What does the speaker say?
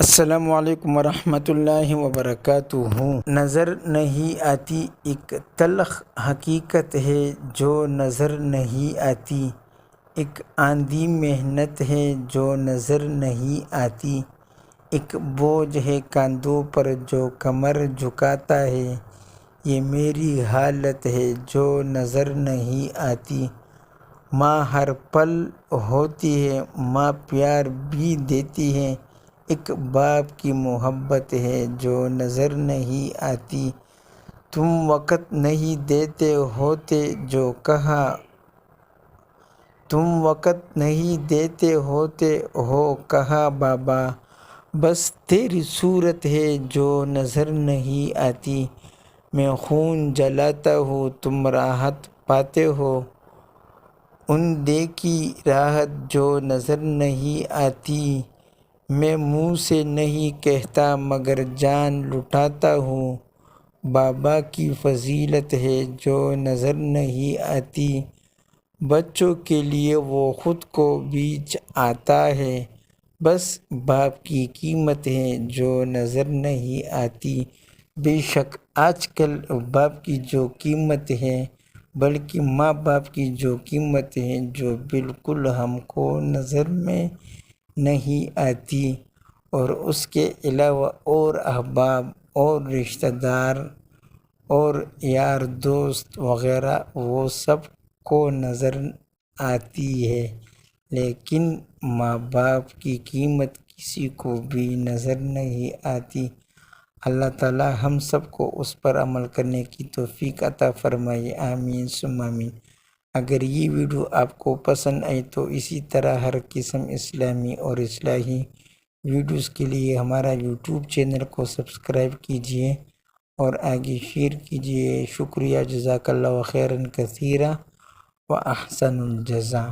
السلام علیکم ورحمۃ اللہ وبرکاتہ۔ نظر نہیں آتی ایک تلخ حقیقت ہے جو نظر نہیں آتی، ایک آندھی محنت ہے جو نظر نہیں آتی، ایک بوجھ ہے کاندھوں پر جو کمر جھکاتا ہے، یہ میری حالت ہے جو نظر نہیں آتی۔ ماں ہر پل ہوتی ہے، ماں پیار بھی دیتی ہے، ایک باپ کی محبت ہے جو نظر نہیں آتی۔ تم وقت نہیں دیتے ہوتے جو کہا، تم وقت نہیں دیتے ہوتے ہو کہا بابا، بس تیری صورت ہے جو نظر نہیں آتی۔ میں خون جلاتا ہوں تم راحت پاتے ہو، ان دیکھی راحت جو نظر نہیں آتی۔ میں منہ سے نہیں کہتا مگر جان لٹاتا ہوں، بابا کی فضیلت ہے جو نظر نہیں آتی۔ بچوں کے لیے وہ خود کو بیچ آتا ہے، بس باپ کی قیمت ہے جو نظر نہیں آتی۔ بے شک آج کل باپ کی جو قیمت ہے، بلکہ ماں باپ کی جو قیمت ہے، جو بالکل ہم کو نظر میں نہیں آتی، اور اس کے علاوہ اور احباب اور رشتہ دار اور یار دوست وغیرہ وہ سب کو نظر آتی ہے، لیکن ماں باپ کی قیمت کسی کو بھی نظر نہیں آتی۔ اللہ تعالی ہم سب کو اس پر عمل کرنے کی توفیق عطا فرمائے، آمین ثم آمین۔ اگر یہ ویڈیو آپ کو پسند آئی تو اسی طرح ہر قسم اسلامی اور اصلاحی ویڈیوز کے لیے ہمارا یوٹیوب چینل کو سبسکرائب کیجئے اور آگے شیئر کیجئے۔ شکریہ، جزاک اللہ خیرا کثیرا و احسن الجزا۔